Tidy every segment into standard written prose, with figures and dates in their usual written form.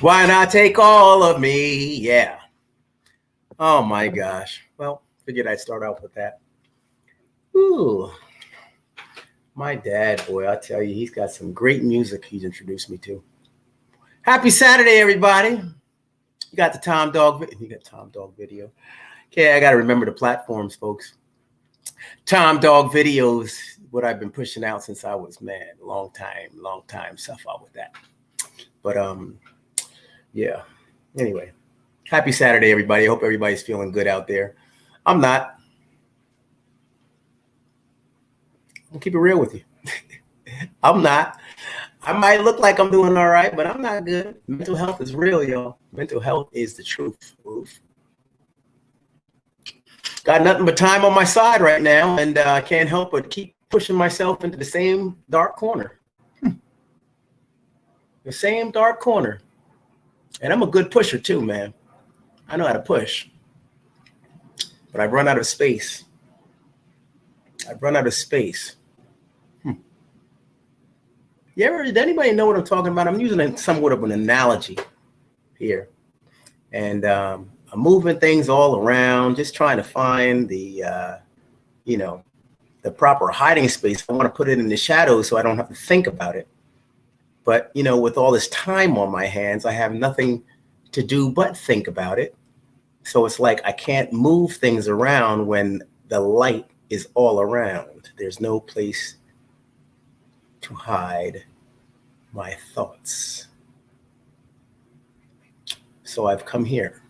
Why not take all of me? Yeah. Oh my gosh. Well, figured I'd start off with that. Ooh, my dad, boy, I tell you, he's got some great music he's introduced me to. Happy Saturday, everybody. You got the Tom Dog. You got Tom Dog video. Okay, I got to remember the platforms, folks. Tom Dog videos, what I've been pushing out since I was, man, long time, stuff out with that. But yeah. Anyway, happy Saturday, everybody. I hope everybody's feeling good out there. I'm not. I'll keep it real with you. I'm not. I might look like I'm doing all right, but I'm not good. Mental health is real, y'all. Mental health is the truth. Oof. Got nothing but time on my side right now, and I can't help but keep pushing myself into the same dark corner. The same dark corner. And I'm a good pusher too, man. I know how to push. But I've run out of space. Did anybody know what I'm talking about? I'm using somewhat of an analogy here. And I'm moving things all around, just trying to find the proper hiding space. I want to put it in the shadows so I don't have to think about it. But, with all this time on my hands, I have nothing to do but think about it. So it's like I can't move things around when the light is all around. There's no place to hide my thoughts. So I've come here.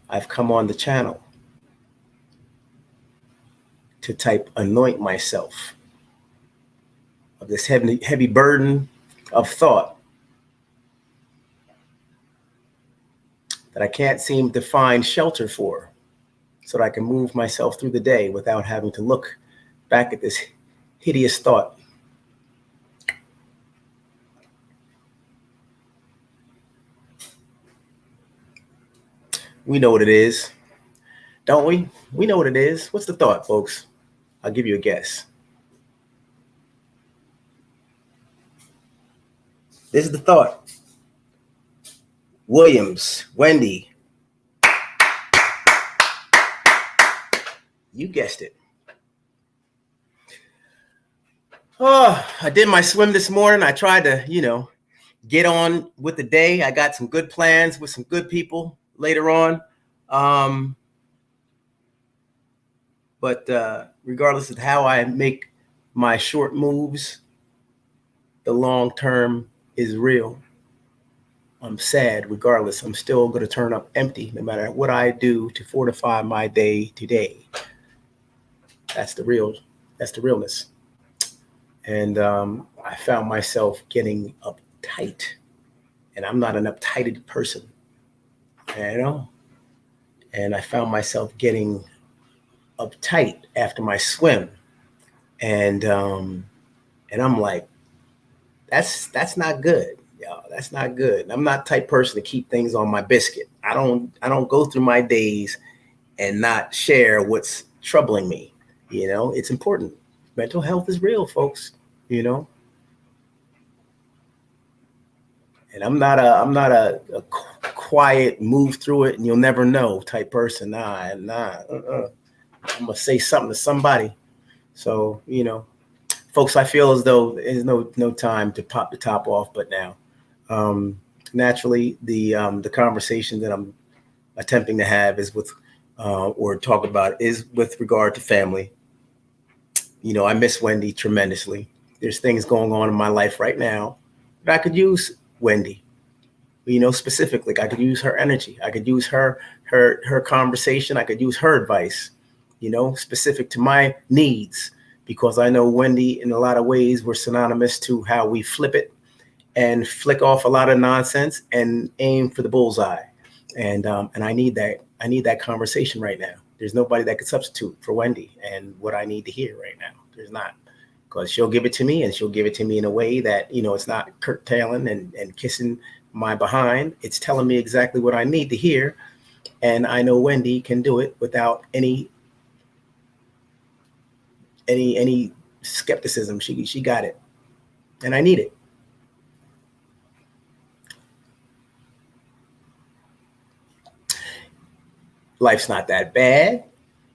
I've come on the channel to type anoint myself of this heavy burden of thought that I can't seem to find shelter for, so that I can move myself through the day without having to look back at this hideous thought. We know what it is, don't we? We know what it is. What's the thought, folks? I'll give you a guess. This is the thought. Williams, Wendy. You guessed it. Oh, I did my swim this morning. I tried to, get on with the day. I got some good plans with some good people later on. But regardless of how I make my short moves, the long term is real. I'm sad regardless. I'm still going to turn up empty no matter what I do to fortify my day today. That's the realness. And I found myself getting uptight. And I'm not an uptighted person, And I found myself getting uptight after my swim. And I'm like, that's not good. Yo, that's not good. I'm not the type person to keep things on my biscuit. I don't go through my days and not share what's troubling me. It's important. Mental health is real, folks. And I'm not a quiet move through it and you'll never know type person. Nah. I'm gonna say something to somebody. So folks, I feel as though there's no time to pop the top off, but now. Naturally, the conversation that I'm attempting to have is with, or talk about, is with regard to family. I miss Wendy tremendously. There's things going on in my life right now that I could use Wendy. Specifically, I could use her energy. I could use her conversation. I could use her advice, specific to my needs, because I know Wendy, in a lot of ways, we're synonymous to how we flip it and flick off a lot of nonsense and aim for the bullseye. And I need that conversation right now. There's nobody that could substitute for Wendy and what I need to hear right now. There's not, because she'll give it to me, and she'll give it to me in a way that, it's not curtailing and kissing my behind. It's telling me exactly what I need to hear. And I know Wendy can do it without any skepticism. She got it. And I need it. life's not that bad,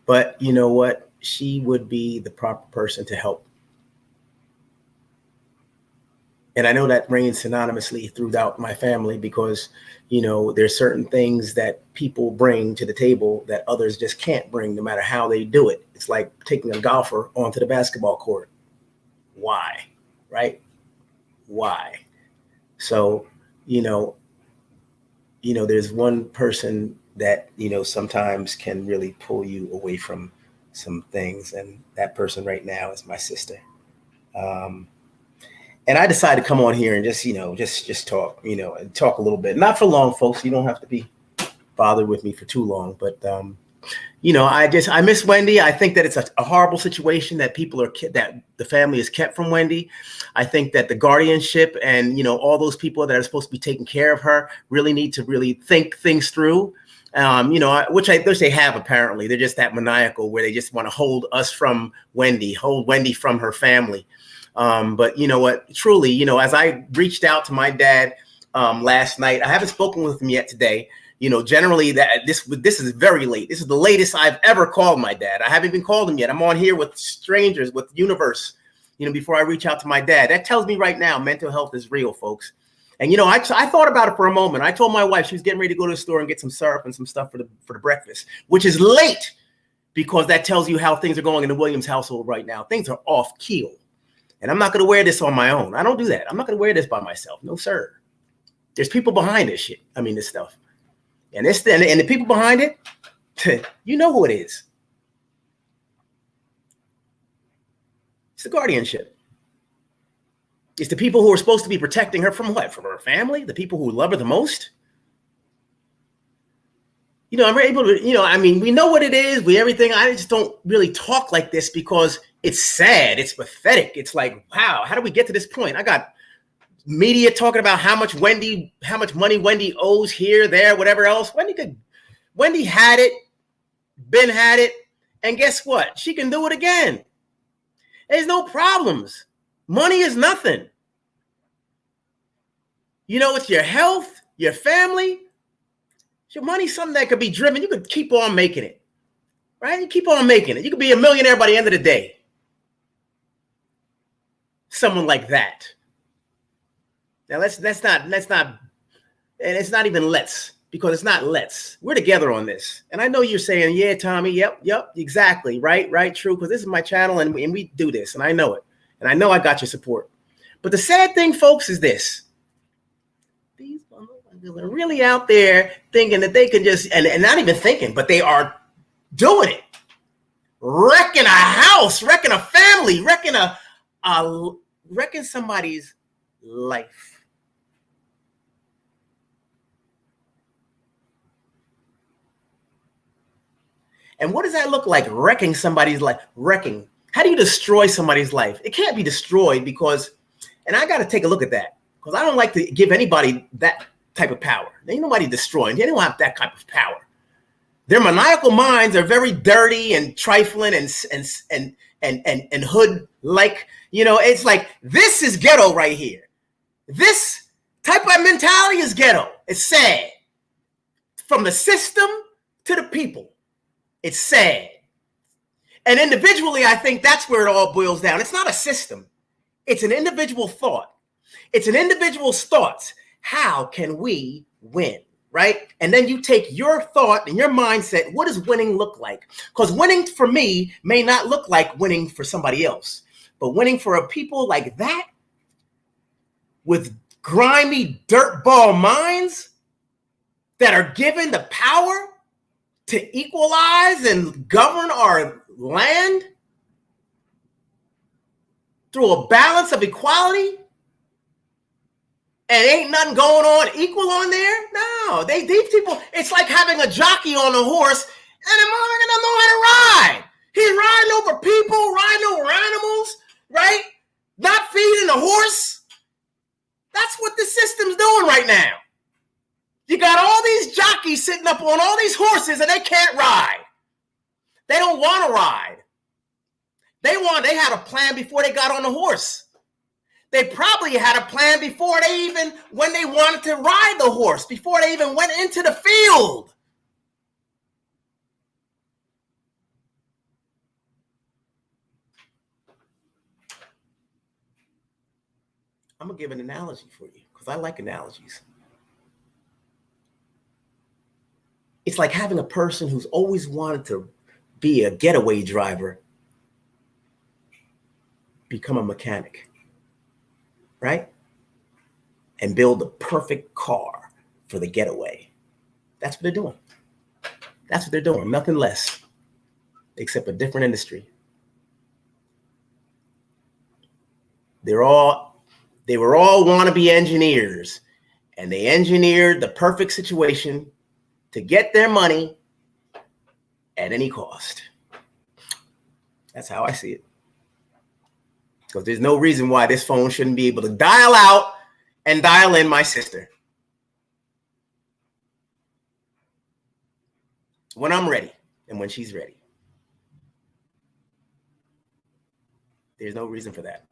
but you know what? She would be the proper person to help. And I know that reigns synonymously throughout my family because, you know, there's certain things that people bring to the table that others just can't bring no matter how they do it. It's like taking a golfer onto the basketball court. Why? Right? Why? So, there's one person that, sometimes can really pull you away from some things. And that person right now is my sister. And I decided to come on here and just talk, and talk a little bit. Not for long, folks. You don't have to be bothered with me for too long. But, I miss Wendy. I think that it's a horrible situation that that the family is kept from Wendy. I think that the guardianship and, all those people that are supposed to be taking care of her really need to really think things through. Which they have apparently. They're just that maniacal where they just want to hold us from Wendy, hold Wendy from her family. But you know what, truly, as I reached out to my dad last night, I haven't spoken with him yet today. Generally that this is very late. This is the latest I've ever called my dad. I haven't even called him yet. I'm on here with strangers, with universe, before I reach out to my dad. That tells me right now, mental health is real, folks. And, I thought about it for a moment. I told my wife she was getting ready to go to the store and get some syrup and some stuff for the breakfast, which is late because that tells you how things are going in the Williams household right now. Things are off keel. And I'm not going to wear this on my own. I don't do that. I'm not going to wear this by myself. No, sir. There's people behind this shit. I mean, this stuff. And the people behind it, you know who it is. It's the guardianship. It's the people who are supposed to be protecting her from what? From her family? The people who love her the most? I'm able to, we know what it is. Everything. I just don't really talk like this because it's sad. It's pathetic. It's like, wow, how do we get to this point? I got media talking about how much money Wendy owes here, there, whatever else. Wendy had it, Ben had it, and guess what? She can do it again. There's no problems. Money is nothing. It's your health, your family. Your money's something that could be driven. You could keep on making it, right? You keep on making it. You could be a millionaire by the end of the day. Someone like that. Now let's not, and it's not even let's, because it's not let's. We're together on this. And I know you're saying, yeah, Tommy, yep, exactly, right, true, because this is my channel and we do this, and I know it. And I know I got your support. But the sad thing, folks, is this. These motherfuckers are really out there thinking that they can just, and not even thinking, but they are doing it. Wrecking a house, wrecking a family, wrecking somebody's life. And what does that look like? Wrecking somebody's life. Wrecking. How do you destroy somebody's life? It can't be destroyed because, and I got to take a look at that because I don't like to give anybody that type of power. Ain't nobody destroying. They don't have that type of power. Their maniacal minds are very dirty and trifling and hood like. It's like, this is ghetto right here. This type of mentality is ghetto. It's sad. From the system to the people. It's sad. And individually, I think that's where it all boils down. It's not a system. It's an individual thought. It's an individual's thoughts. How can we win, right? And then you take your thought and your mindset. What does winning look like? Because winning for me may not look like winning for somebody else. But winning for a people like that with grimy dirtball minds that are given the power to equalize and govern our land through a balance of equality, and ain't nothing going on equal on there. No, these people, it's like having a jockey on a horse and the motherfucker doesn't know how to ride. He's riding over people, riding over animals, right? Not feeding the horse. That's what the system's doing right now. You got all these jockeys sitting up on all these horses and they can't ride. They don't want to ride. They had a plan before they got on the horse. They probably had a plan before when they wanted to ride the horse, before they even went into the field. I'm going to give an analogy for you because I like analogies. It's like having a person who's always wanted to be a getaway driver become a mechanic, right? And build the perfect car for the getaway. That's what they're doing. That's what they're doing. Nothing less, except a different industry. They were all wannabe engineers, and they engineered the perfect situation to get their money at any cost. That's how I see it. Because there's no reason why this phone shouldn't be able to dial out and dial in my sister when I'm ready and when she's ready. There's no reason for that.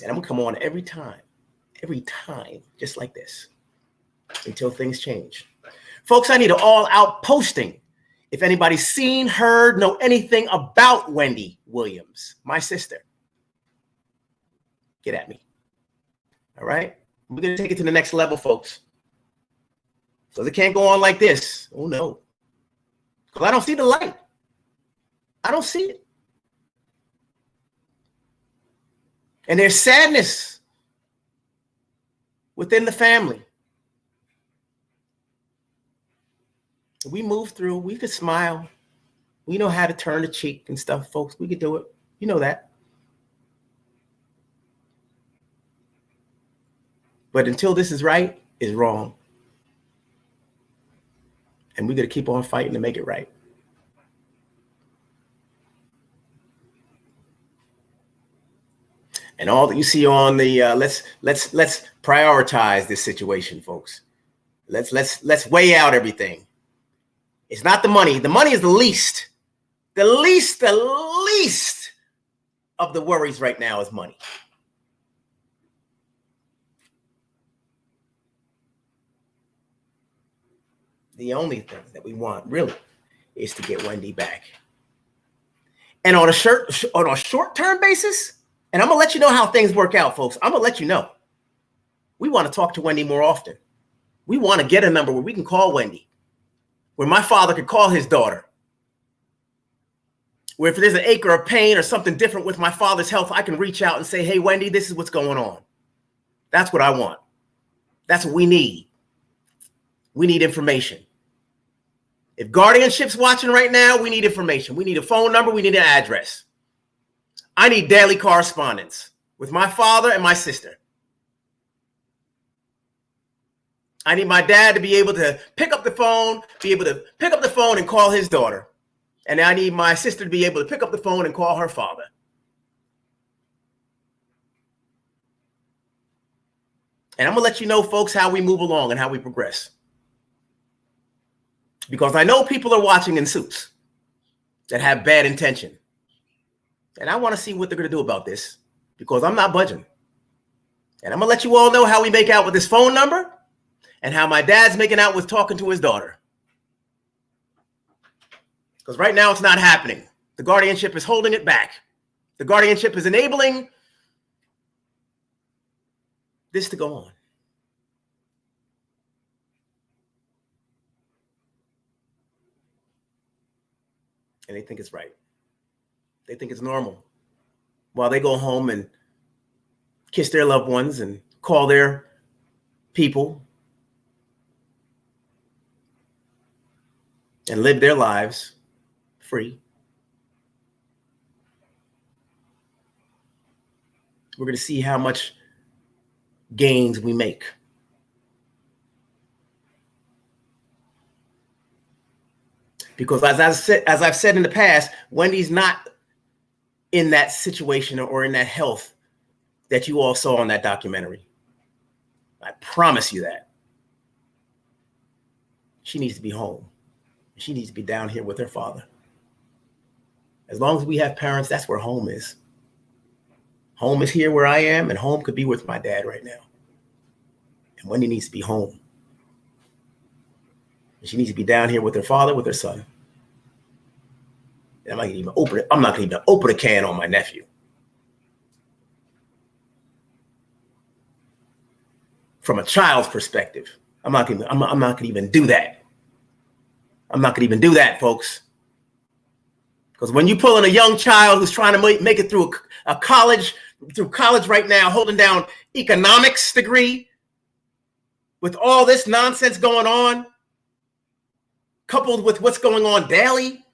And I'm gonna come on every time, just like this, until things change. Folks, I need an all-out posting. If anybody's seen, heard, know anything about Wendy Williams, my sister, get at me. All right? We're gonna take it to the next level, folks. So they can't go on like this. Oh no. Because I don't see the light. I don't see it. And there's sadness within the family. We move through, we could smile. We know how to turn the cheek and stuff, folks. We could do it. You know that. But until this is right, it's wrong. And we got to keep on fighting to make it right. And all that you see on the let's prioritize this situation, folks. Let's weigh out everything. It's not the money. The money is the least of the worries right now is money. The only thing that we want really is to get Wendy back. And on a short-term basis, and I'm going to let you know how things work out, folks. I'm going to let you know. We want to talk to Wendy more often. We want to get a number where we can call Wendy, where my father could call his daughter, where if there's an ache or a pain or something different with my father's health, I can reach out and say, hey, Wendy, this is what's going on. That's what I want. That's what we need. We need information. If guardianship's watching right now, we need information. We need a phone number. We need an address. I need daily correspondence with my father and my sister. I need my dad to be able to pick up the phone and call his daughter. And I need my sister to be able to pick up the phone and call her father. And I'm going to let you know, folks, how we move along and how we progress. Because I know people are watching in suits that have bad intention. And I want to see what they're going to do about this because I'm not budging. And I'm going to let you all know how we make out with this phone number and how my dad's making out with talking to his daughter. Because right now it's not happening. The guardianship is holding it back. The guardianship is enabling this to go on. And they think it's right. They think it's normal. While they go home and kiss their loved ones and call their people and live their lives free. We're going to see how much gains we make. Because as I've said in the past, Wendy's not in that situation or in that health that you all saw on that documentary. I promise you that. She needs to be home. She needs to be down here with her father. As long as we have parents, that's where home is. Home is here where I am, and home could be with my dad right now. And Wendy needs to be home. And she needs to be down here with her father, with her son. And I'm not going to even open a can on my nephew. from a child's perspective. I'm not gonna even do that. I'm not gonna even do that, folks. Because when you pull in a young child who's trying to make it through college right now, holding down economics degree, with all this nonsense going on, coupled with what's going on daily,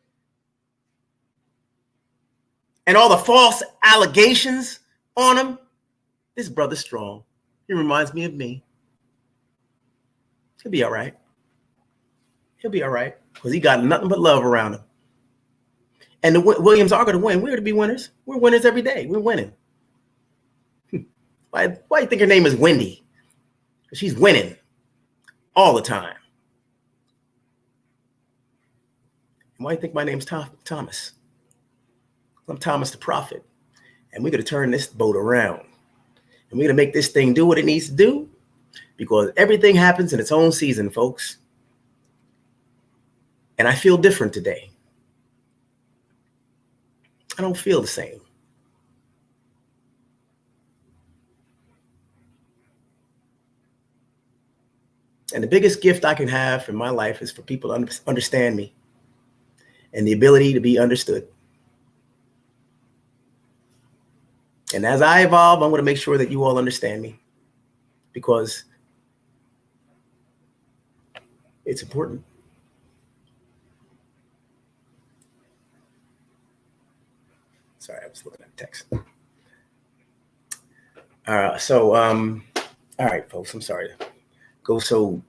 and all the false allegations on him, this brother's strong. He reminds me of me. He'll be all right. He'll be all right, because he got nothing but love around him. And the Williams are going to win. We're going to be winners. We're winners every day. We're winning. Why do you think her name is Wendy? Because she's winning all the time. And why do you think my name's Thomas? I'm Thomas the Prophet. And we're going to turn this boat around. And we're going to make this thing do what it needs to do. Because everything happens in its own season, folks. And I feel different today. I don't feel the same. And the biggest gift I can have in my life is for people to understand me and the ability to be understood. And as I evolve, I'm going to make sure that you all understand me, because it's important. Sorry, I was looking at the text. All right, folks, I'm sorry to go so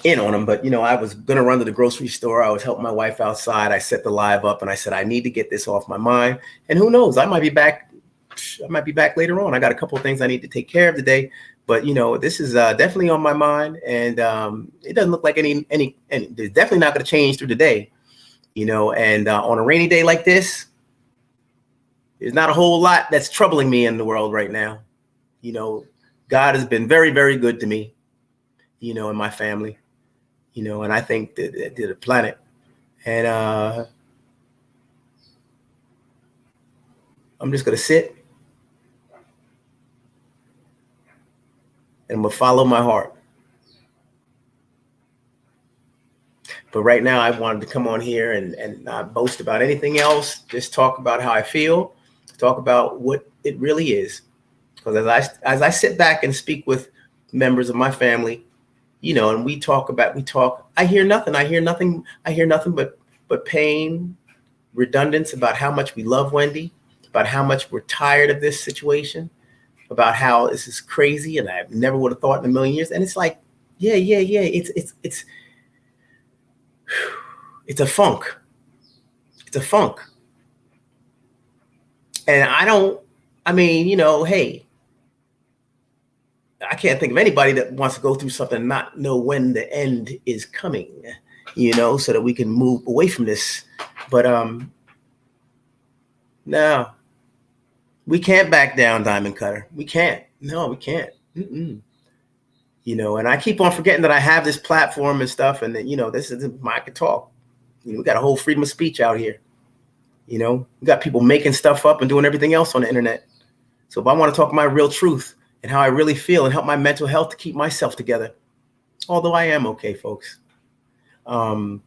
in on them, but I was gonna run to the grocery store. I was helping my wife outside. I set the live up and I said, I need to get this off my mind. And who knows, I might be back later on. I got a couple of things I need to take care of today, but this is definitely on my mind, and it doesn't look like any it's definitely not gonna change through the day, and on a rainy day like this, there's not a whole lot that's troubling me in the world right now. God has been very, very good to me, and my family, and I think to the planet. And I'm just going to sit and I'm going to follow my heart. But right now, I wanted to come on here and not boast about anything else, just talk about how I feel, talk about what it really is. Because as I sit back and speak with members of my family, and we talk, I hear nothing but pain, redundance about how much we love Wendy, about how much we're tired of this situation, about how this is crazy and I never would have thought in a million years. And it's like, yeah. It's a funk. It's a funk. And hey, I can't think of anybody that wants to go through something and not know when the end is coming, so that we can move away from this. But no, we can't back down, Diamond Cutter. We can't. No, we can't. And I keep on forgetting that I have this platform and stuff, and that, this is I can talk. We got a whole freedom of speech out here. We got people making stuff up and doing everything else on the internet. So if I want to talk my real truth and how I really feel and help my mental health to keep myself together, although I am okay, folks, I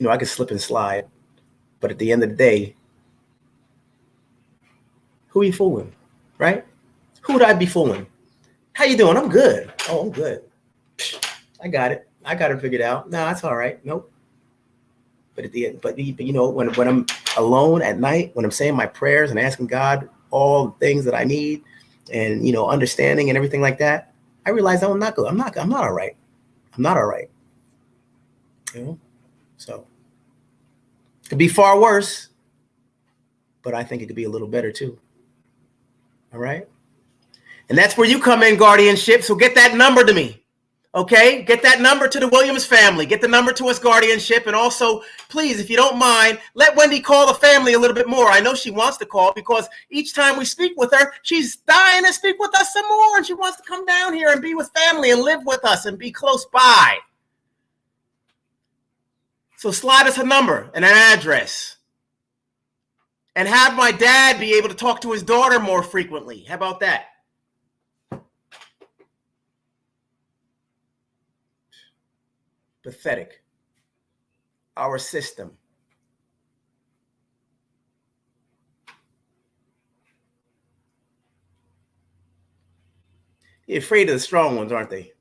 can slip and slide. But at the end of the day, who are you fooling, right? Who would I be fooling? How you doing? I'm good. Oh, I'm good. I got it. I got it figured out. No, that's all right. Nope. But at the end, when I'm alone at night, when I'm saying my prayers and asking God all the things that I need, and understanding and everything like that, I realize I'm not good. I'm not all right. I'm not all right. So it could be far worse, but I think it could be a little better too. All right. And that's where you come in, guardianship. So get that number to me. Okay, get that number to the Williams family. Get the number to us, guardianship. And also, please, if you don't mind, let Wendy call the family a little bit more. I know she wants to call, because each time we speak with her, she's dying to speak with us some more. And she wants to come down here and be with family and live with us and be close by. So slide us a number and an address. And have my dad be able to talk to his daughter more frequently. How about that? Pathetic. Our system. You're afraid of the strong ones, aren't they?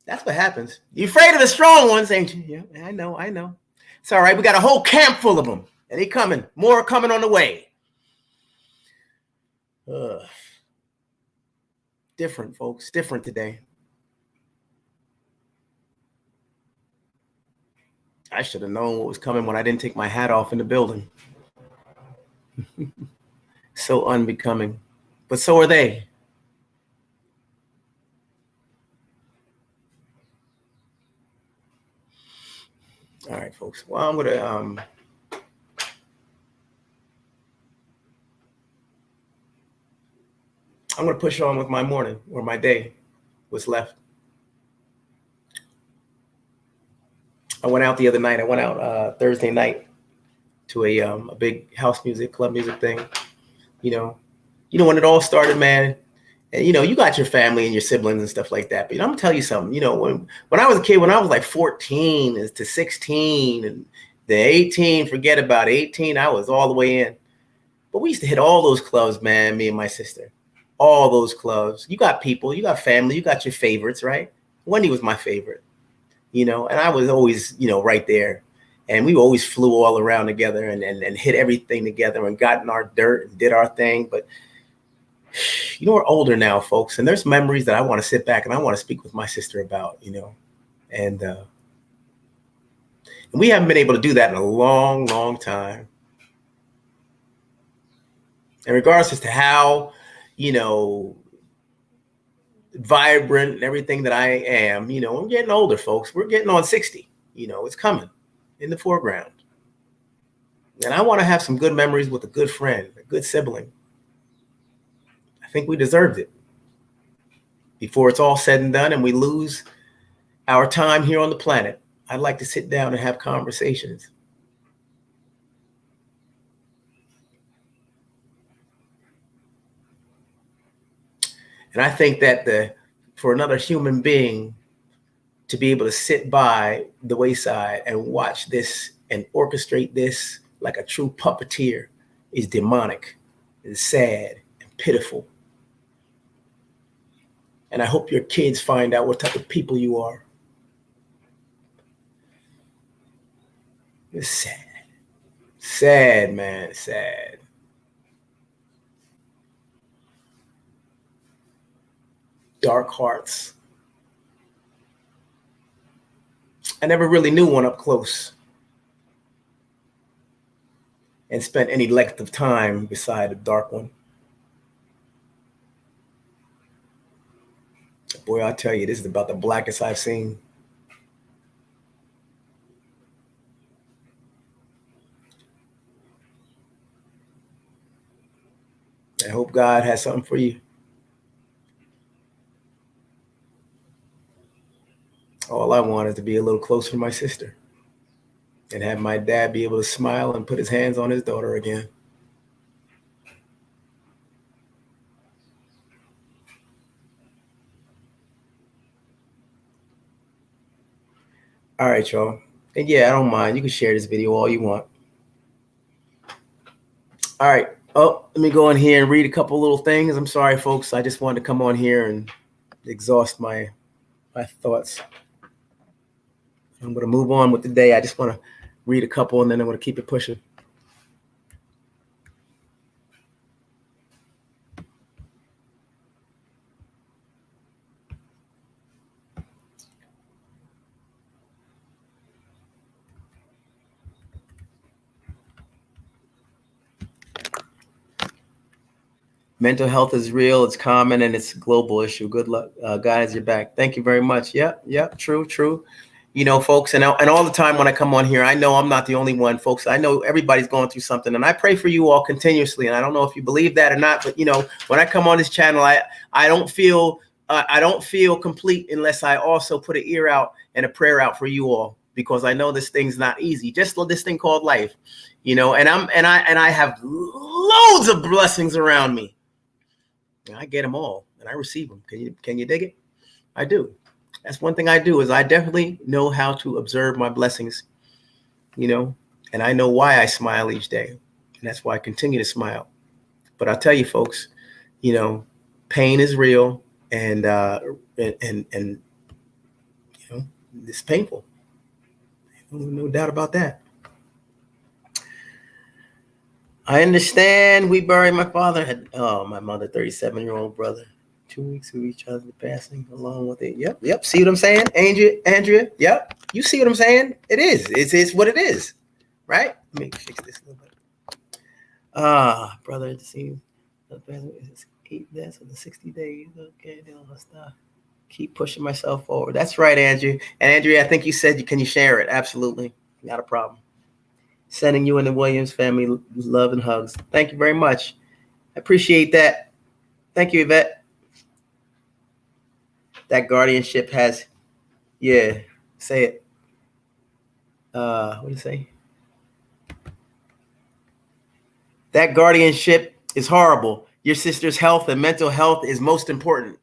That's what happens. You're afraid of the strong ones, ain't you? Yeah, I know. It's all right. We got a whole camp full of them, and they coming. More coming on the way. Different, folks. Different today. I should have known what was coming when I didn't take my hat off in the building. So unbecoming. But so are they. All right, folks. Well, I'm gonna push on with my morning or my day. What's left. I went out the other night. I went out Thursday night to a big house music, club music thing. You know when it all started, man. And you got your family and your siblings and stuff like that. But I'm gonna tell you something. When I was a kid, when I was like 14 to 16 and the 18, forget about it. 18, I was all the way in. But we used to hit all those clubs, man. Me and my sister, all those clubs. You got people, you got family, you got your favorites, right? Wendy was my favorite. And I was always, right there. And we always flew all around together and hit everything together and got in our dirt and did our thing. But, we're older now, folks. And there's memories that I want to sit back and I want to speak with my sister about, And we haven't been able to do that in a long, long time. And regardless as to how, vibrant and everything that I am, I'm getting older, folks. We're getting on 60. It's coming in the foreground. And I want to have some good memories with a good friend, a good sibling. I think we deserved it before it's all said and done and we lose our time here on the planet. I'd like to sit down and have conversations. And I think that for another human being to be able to sit by the wayside and watch this and orchestrate this like a true puppeteer is demonic, is sad and pitiful. And I hope your kids find out what type of people you are. It's sad. Sad, man, sad. Dark hearts. I never really knew one up close and spent any length of time beside a dark one. Boy, I'll tell you, this is about the blackest I've seen. I hope God has something for you. All I want is to be a little closer to my sister and have my dad be able to smile and put his hands on his daughter again. All right, y'all. And yeah, I don't mind. You can share this video all you want. All right. Oh, let me go in here and read a couple little things. I'm sorry, folks. I just wanted to come on here and exhaust my thoughts. I'm going to move on with the day. I just want to read a couple and then I'm going to keep it pushing. Mental health is real, it's common, and it's a global issue. Good luck, guys, you're back. Thank you very much. Yep, true. Folks, and all the time when I come on here, I know I'm not the only one, folks. I know everybody's going through something, and I pray for you all continuously. And I don't know if you believe that or not, but when I come on this channel, I don't feel complete unless I also put an ear out and a prayer out for you all, because I know this thing's not easy. Just this thing called life, and I have loads of blessings around me. I get them all and I receive them. Can you dig it? I do. That's one thing I do, is I definitely know how to observe my blessings, and I know why I smile each day. And that's why I continue to smile. But I'll tell you, folks, pain is real, and it's painful. No doubt about that. I understand. We buried my father. My mother, 37-year-old brother. 2 weeks of each other passing along with it. Yep. See what I'm saying, Andrea? Yep. You see what I'm saying? It is. It's what it is, right? Let me fix this a little bit. Brother, see, 8 deaths of the 60 days. Okay, stop. Keep pushing myself forward. That's right, Andrea. And Andrea, I think you said, can you share it? Absolutely, not a problem. Sending you and the Williams family love and hugs. Thank you very much. I appreciate that. Thank you, Yvette. That guardianship has, say it. What do you say? That guardianship is horrible. Your sister's health and mental health is most important.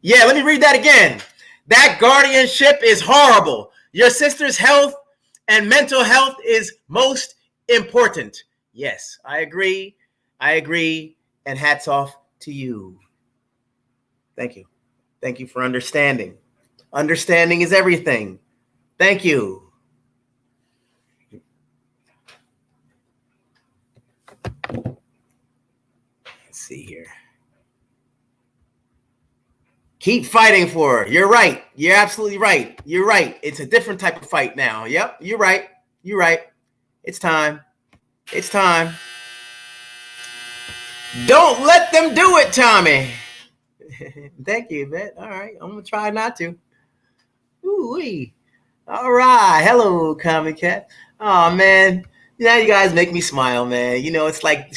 Yeah, let me read that again. That guardianship is horrible. Your sister's health and mental health is most important. Yes, I agree. And hats off to you. Thank you. Thank you for understanding. Understanding is everything. Thank you. Let's see here. Keep fighting for her. You're right. You're absolutely right. You're right. It's a different type of fight now. Yep, you're right. You're right. It's time. It's time. Don't let them do it, Tommy. Thank you, Yvette. All right. I'm going to try not to. Ooh-wee. All right. Hello, Comic Cat. Oh, man. Now you guys make me smile, man. It's like,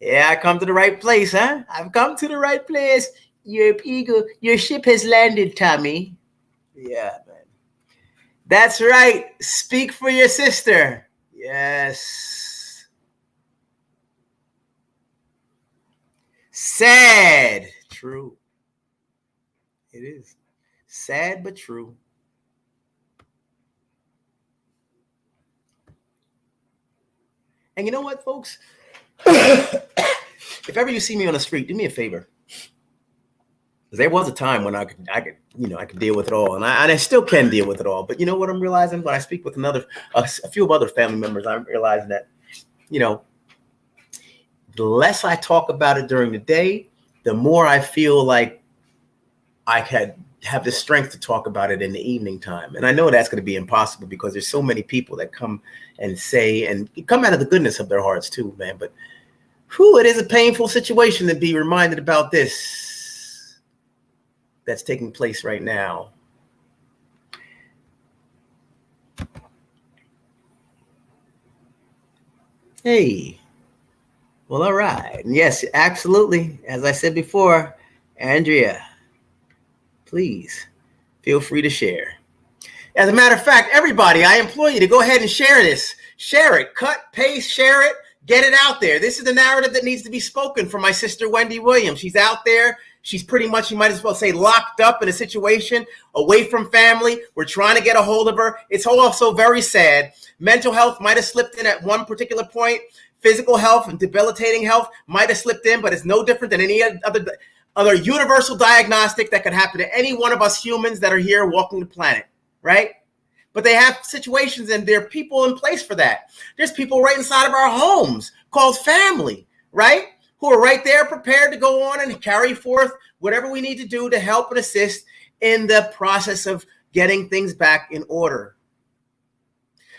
yeah, I come to the right place, huh? I've come to the right place. Your eagle, your ship has landed, Tommy. Yeah, man. That's right. Speak for your sister. Yes. Sad. True. It is. Sad but true. And you know what, folks? If ever you see me on the street, do me a favor. There was a time when I could deal with it all, and I still can deal with it all. But you know what I'm realizing when I speak with a few other family members, I'm realizing that, the less I talk about it during the day, the more I feel like I have the strength to talk about it in the evening time. And I know that's going to be impossible because there's so many people that come and say and come out of the goodness of their hearts too, man. But it is a painful situation to be reminded about this that's taking place right now. Hey, well, all right. Yes, absolutely. As I said before, Andrea, please feel free to share. As a matter of fact, everybody, I implore you to go ahead and share this. Share it, cut, paste, share it, get it out there. This is the narrative that needs to be spoken for my sister, Wendy Williams. She's out there. She's pretty much, you might as well say, locked up in a situation, away from family. We're trying to get a hold of her. It's also very sad. Mental health might have slipped in at one particular point. Physical health and debilitating health might have slipped in, but it's no different than any other universal diagnostic that could happen to any one of us humans that are here walking the planet, right? But they have situations, and there are people in place for that. There's people right inside of our homes called family, right? Who are right there prepared to go on and carry forth whatever we need to do to help and assist in the process of getting things back in order.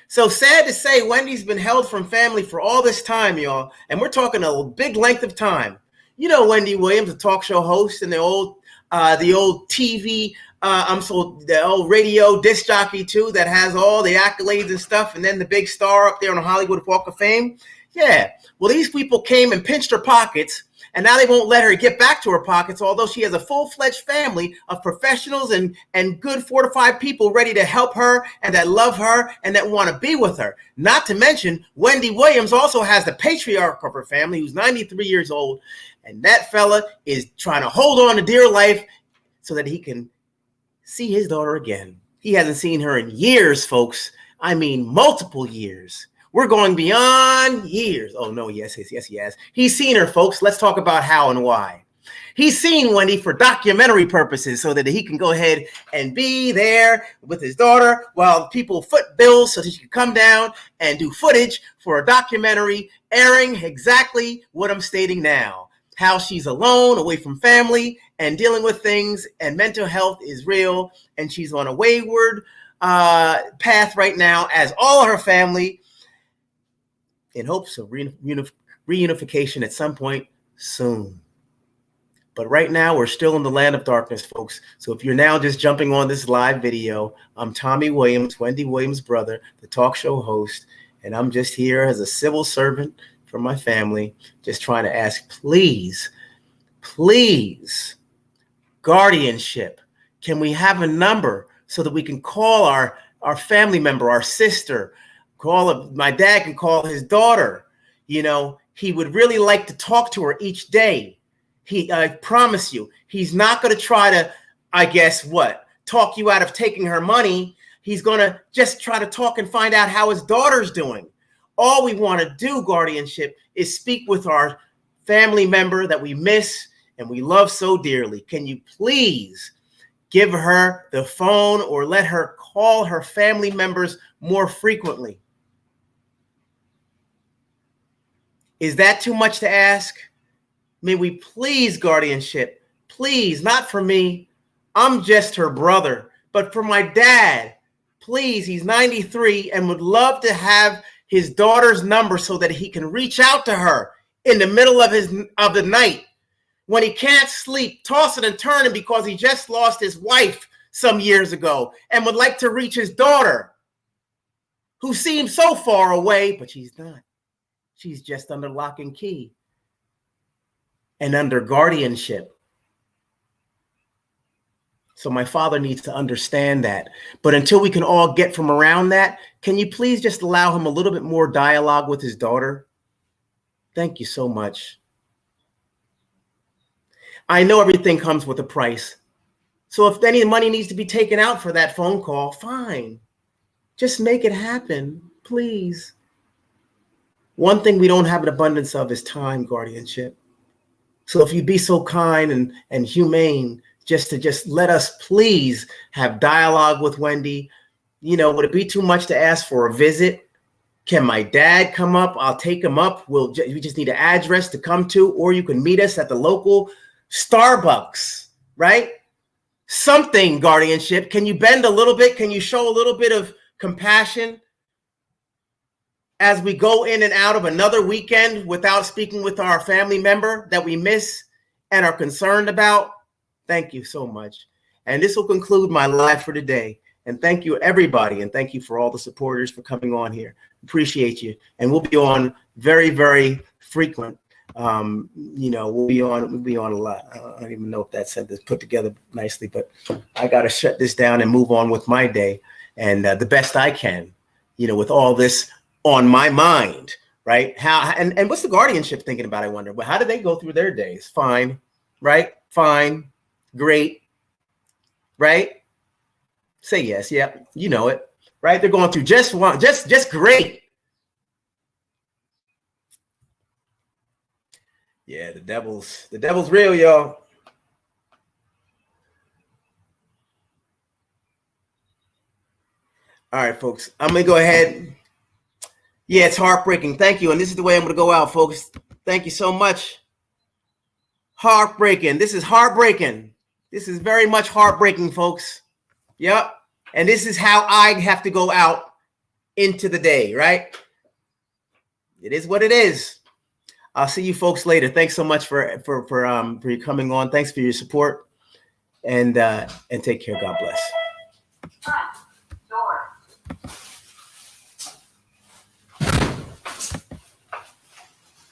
So sad to say, Wendy's been held from family for all this time, y'all. And we're talking a big length of time. Wendy Williams, a talk show host, and the old TV, the old radio disc jockey too, that has all the accolades and stuff, and then the big star up there on the Hollywood Walk of Fame. Yeah. Well, these people came and pinched her pockets, and now they won't let her get back to her pockets, although she has a full-fledged family of professionals and good fortified people ready to help her and that love her and that want to be with her. Not to mention, Wendy Williams also has the patriarch of her family, who's 93 years old, and that fella is trying to hold on to dear life so that he can see his daughter again. He hasn't seen her in years, folks. I mean, multiple years. We're going beyond years. Oh, no, yes, he has. He's seen her, folks. Let's talk about how and why. He's seen Wendy for documentary purposes so that he can go ahead and be there with his daughter while people foot bills so that she can come down and do footage for a documentary airing exactly what I'm stating now. How she's alone, away from family, and dealing with things, and mental health is real, and she's on a wayward path right now, as all her family, in hopes of reunification at some point soon. But right now, we're still in the land of darkness, folks. So if you're now just jumping on this live video, I'm Tommy Williams, Wendy Williams' brother, the talk show host, and I'm just here as a civil servant for my family, just trying to ask, please, guardianship. Can we have a number so that we can call our family member, our sister, my dad can call his daughter. You know, he would really like to talk to her each day. I promise you, he's not going to try to, talk you out of taking her money. He's going to just try to talk and find out how his daughter's doing. All we want to do, guardianship, is speak with our family member that we miss and we love so dearly. Can you please give her the phone or let her call her family members more frequently? Is that too much to ask? May we please, guardianship, please, not for me, I'm just her brother, but for my dad, please, he's 93 and would love to have his daughter's number so that he can reach out to her in the middle of the night when he can't sleep, tossing and turning because he just lost his wife some years ago and would like to reach his daughter, who seems so far away, but she's not. She's just under lock and key and under guardianship. So my father needs to understand that. But until we can all get from around that, can you please just allow him a little bit more dialogue with his daughter? Thank you so much. I know everything comes with a price. So if any money needs to be taken out for that phone call, fine. Just make it happen, please. One thing we don't have an abundance of is time, guardianship. So if you'd be so kind and humane, just let us please have dialogue with Wendy. You know, would it be too much to ask for a visit? Can my dad come up? I'll take him up. We just need an address to come to, or you can meet us at the local Starbucks, right? Something, guardianship. Can you bend a little bit? Can you show a little bit of compassion as we go in and out of another weekend without speaking with our family member that we miss and are concerned about? Thank you so much. And this will conclude my live for today. And thank you, everybody. And thank you for all the supporters for coming on here. Appreciate you. And we'll be on very, very frequent. We'll be on a lot. I don't even know if that sentence put together nicely, but I got to shut this down and move on with my day. And the best I can, with all this on my mind, right? How and what's the guardianship thinking about? I wonder. Well, how do they go through their days? Fine, right? Fine, great, right? Say yes, yeah, you know it, right? They're going through just great. Yeah, the devil's real, y'all. All right, folks, I'm gonna go ahead. Yeah, it's heartbreaking. Thank you. And this is the way I'm going to go out, folks. Thank you so much. Heartbreaking. This is heartbreaking. This is very much heartbreaking, folks. Yep. And this is how I have to go out into the day, right? It is what it is. I'll see you folks later. Thanks so much for you coming on. Thanks for your support. And take care. God bless.